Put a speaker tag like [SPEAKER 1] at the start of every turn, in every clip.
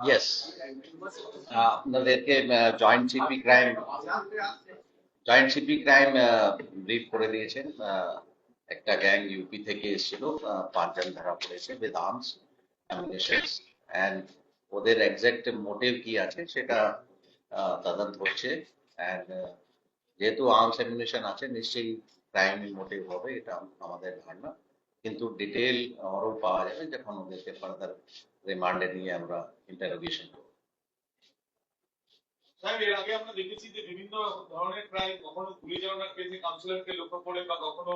[SPEAKER 1] Yes, আপনাদেরকে joint CP crime brief করে দিয়েছেন। একটা গ্যাং ইউপি থেকে এসেছিল, 5 জন ধরা পড়েছে উইথ আর্মস অ্যামিনিশনস, অ্যান্ড ওদের এক্সাক্ট মোটিভ কি আছে সেটা তদন্ত হচ্ছে। অ্যান্ড যেহেতু আর্মস অ্যামিনিশন আছে, নিশ্চয়ই ক্রাইম মোটিভ হবে, এটা আমাদের ধারণা। কিন্তু ডিটেল আরও পাওয়া যাবে যখন ওদেরকে ফার্দার রিমান্ডে নিয়ে আমরা ইন্টারোগেশন করব।
[SPEAKER 2] স্যার, এর আগে আমরা দেখেছি যে বিভিন্ন ধরনের ক্রাইম, কখনো পুলিশ জানার কেসে কাউন্সিলরকে লক্ষ্য করে, বা কখনো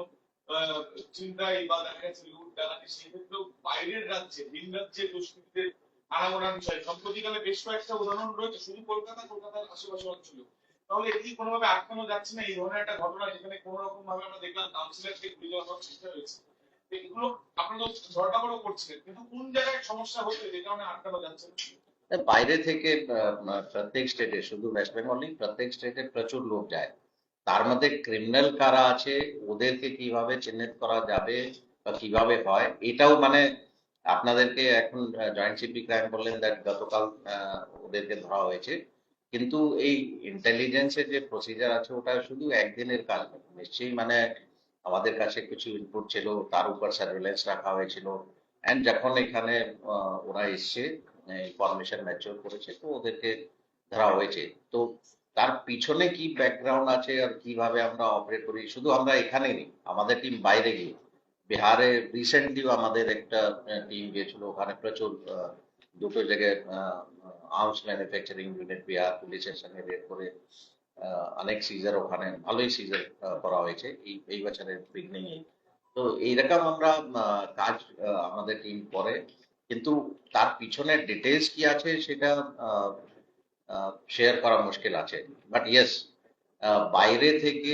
[SPEAKER 2] চিন্তাই বা দেখা যাচ্ছে লুট ডাকাতি, সেক্ষেত্রেও বাইরের রাজ্যে ভিন রাজ্যে দুষ্কৃতীদের আনাগোনার বিষয় সম্প্রতিকালে বেশ কয়েকটা উদাহরণ রয়েছে, শুধু কলকাতার আশেপাশে অঞ্চল। তাহলে এটি কোনোভাবে আটকানো যাচ্ছে না এই ধরনের একটা ঘটনা, যেখানে কোন রকম ভাবে আমরা দেখলাম কাউন্সিলরকে গুলি চালানোর চেষ্টা হয়েছে? এগুলো আপনারা ধরপাকড়ও করছিলেন, কিন্তু কোন জায়গায় সমস্যা হচ্ছে যে কারণে আটকানো যাচ্ছে না?
[SPEAKER 1] বাইরে থেকে প্রত্যেক স্টেটে, শুধু ওয়েস্ট বেঙ্গলই, প্রত্যেক স্টেটে প্রচুর লোক যায়। তার মধ্যে ক্রিমিনাল কারা আছে, ওদেরকে কিভাবে চিহ্নিত করা যাবে বা কিভাবে হয়, এটাও মানে আপনাদেরকে এখন জয়েন্ট সিপি ক্রাইম বললেন দ্যাট গতকাল ওদেরকে ধরা হয়েছে, কিন্তু এই ইন্টেলিজেন্সের যে প্রসিজার আছে ওটা শুধু একদিনের কাজ নয়। নিশ্চয়ই মানে আমাদের কাছে কিছু ইনপুট ছিল, তার উপর সার্ভেলেন্স রাখা হয়েছিল, অ্যান্ড যখন এখানে ওরা এসছে, ইনফরমেশন ম্যাচিওর করেছে, তো ওদেরকে ধরা হয়েছে। তো তার পিছনে কি ব্যাকগ্রাউন্ড আছে আর কিভাবে আমরা অপারেট করি, শুধু আমরা এখানে নেই, আমাদের টিম বাইরে গিয়ে বিহারে রিসেন্টলিও আমাদের একটা টিম গিয়েছিল, ওখানে প্রচুর দুটো জায়গায় আর্মস ম্যানুফ্যাকচারিং ইউনিট বিহার পুলিশের সঙ্গে রেড করে অনেক সিজার, ওখানে ভালোই সিজার করা হয়েছে এই বছরের বিগিনিং এ। তো এইরকম আমরা কাজ আমাদের টিম করে, কিন্তু তার পিছনে ডিটেলস কি আছে সেটা শেয়ার করা মুশকিল আছে। বাট ইয়েস, বাইরে থেকে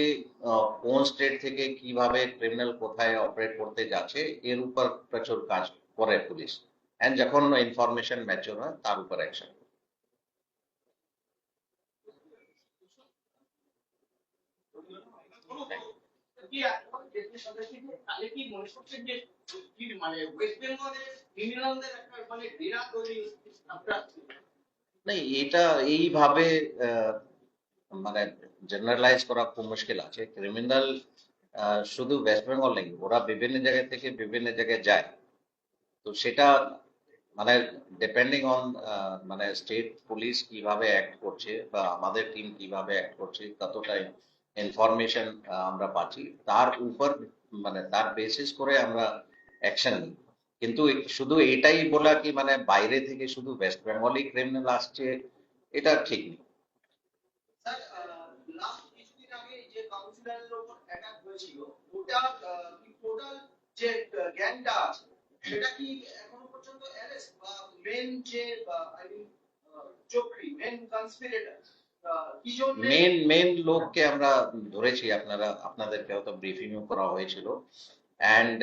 [SPEAKER 1] কোন স্টেট থেকে কিভাবে ক্রিমিনাল কোথায় অপারেট করতে যাচ্ছে এর উপর প্রচুর কাজ করে পুলিশ, এন্ড যখন ইনফরমেশন ম্যাচিওর হয় তার উপর অ্যাকশন। না, এটা এইভাবে আহ, মানে জেনারেলাইজ করা খুব মুশকিল আছে। ক্রিমিনাল শুধু ওয়েস্ট বেঙ্গল নেই, ওরা বিভিন্ন জায়গা থেকে বিভিন্ন জায়গায় যায়। তো সেটা মানে ডিপেন্ডিং অন মানে স্টেট পুলিশ কিভাবে অ্যাক্ট করছে বা আমাদের টিম কিভাবে অ্যাক্ট করছে, কতটা ইনফরমেশন আমরা পাচ্ছি, তার উপর মানে তার বেসিস করে আমরা অ্যাকশন নিই। কিন্তু শুধু এটাই বলা কি মানে বাইরে থেকে শুধু ওয়েস্ট বেঙ্গলই ক্রিমিনাল আসছে, এটা ঠিক নেই।
[SPEAKER 3] স্যার, লাস্ট কিছুদিন আগে যে কাউন্সিলরের উপর অ্যাটাক হয়েছিল, ওটা কি টোটাল যে গ্যাংটা আছে সেটা কি এখনো পর্যন্ত অ্যারেস্ট, বা মেন যে আই মিন চক্রী, মেন কনস্পিরেটর কি জন্য?
[SPEAKER 1] মেন লোককে আমরা ধরেছি, আপনাদেরকে হয়তো ব্রিফিং করা হয়েছিল, অ্যান্ড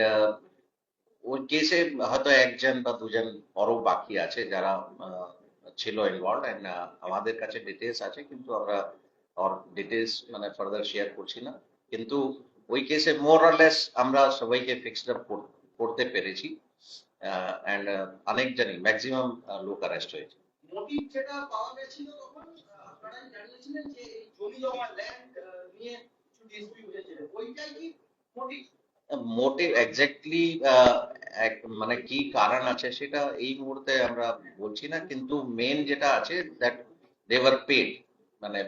[SPEAKER 1] ওই কেসে হয়তো একজন বা দুজন বড় বাকি আছে যারা ছিল ইনভলভ, এন্ড আমাদের কাছে ডিটেলস আছে, কিন্তু আমরা ওর ডিটেলস মানে ফার্দার শেয়ার করছি না। কিন্তু ওই কেসে মোর অর লেস আমরা সবাইকে ফিক্সড আপ করতে পেরেছি, অ্যান্ড অনেক জানি ম্যাক্সিমাম লোক অ্যারেস্ট হয়েছে।
[SPEAKER 3] মোটিভ যেটা পাওয়া গেছিল তখন আপনারা জানিয়েছিলেন যে এই জমি জমা ল্যান্ড নিয়ে কিছু ডিসপিউট হয়েছিল, ওইটাই কি মোটিভ?
[SPEAKER 1] মোটিভ এক্স্যাক্টলি মানে কি কারণ আছে সেটা এই মুহূর্তে আমরা বলছি না, কিন্তু মেন যেটা আছে দ্যাট দে ওয়ার পেড, মানে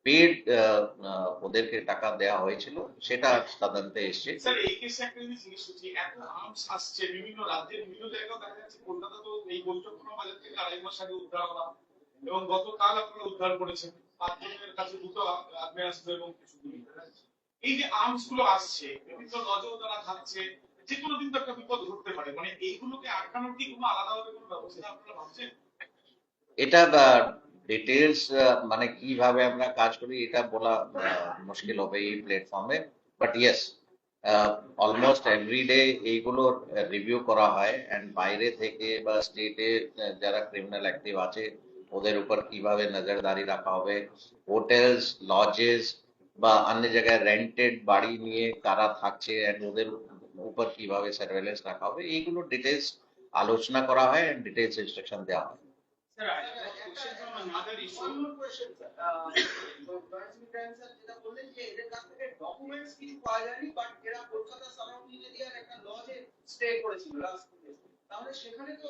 [SPEAKER 1] পেড, ওদেরকে টাকা দেওয়া হয়েছিল, সেটা তদন্তে এসছে।
[SPEAKER 2] স্যার, এই কেসে একটা জিনিস হচ্ছে, এত আর্মস আসছে বিভিন্ন রাজ্যের বিভিন্ন জায়গায়, দেখা যাচ্ছে কলকাতা তো এই বৈঠকখানা বাজার থেকে 2.5 মাস আগে উদ্ধার করা, এবং গতকাল আপনারা উদ্ধার করেছেন 5 জনের কাছে দুটো আগ্নেয়াস্ত্র এবং কিছু গুলি। এই যে আর্মস গুলো আসছে, বিভিন্ন নজর তারা খাচ্ছে, যে কোনো দিন তো একটা বিপদ ঘটতে পারে, মানে এইগুলোকে আটকানোর কি কোনো আলাদাভাবে কোনো ব্যবস্থা আপনারা ভাবছেন?
[SPEAKER 1] এটা ডিটেলস মানে কিভাবে আমরা কাজ করি এটা বলা মুশকিল হবে এই প্ল্যাটফর্মে। বাট ইয়েস, অলমোস্ট এভরিডে এইগুলোর রিভিউ করা হয়, অ্যান্ড বাইরে থেকে বা স্টেটে যারা ক্রিমিনাল অ্যাক্টিভ আছে ওদের উপর কিভাবে নজরদারি রাখা হবে, হোটেলস লজেস বা অন্য জায়গায় রেন্টেড বাড়ি নিয়ে কারা থাকছে and ওদের উপর কিভাবে সার্ভেলেন্স রাখা হবে, এইগুলো ডিটেলস আলোচনা করা হয় and ডিটেলস ইনস্ট্রাকশন দেওয়া হয়।
[SPEAKER 4] Sir, I have a question from another issue.
[SPEAKER 3] One more question, sir. Transmit sir যেটা বললেন যে এদের কাছ থেকে ডকুমেন্টস কিছু পাওয়া যায়নি, বাট এরা কলকাতা সারাউন্ডিং এরিয়ার একটা লজে স্টে করেছিল লাস্ট তাহলে সেখানে তো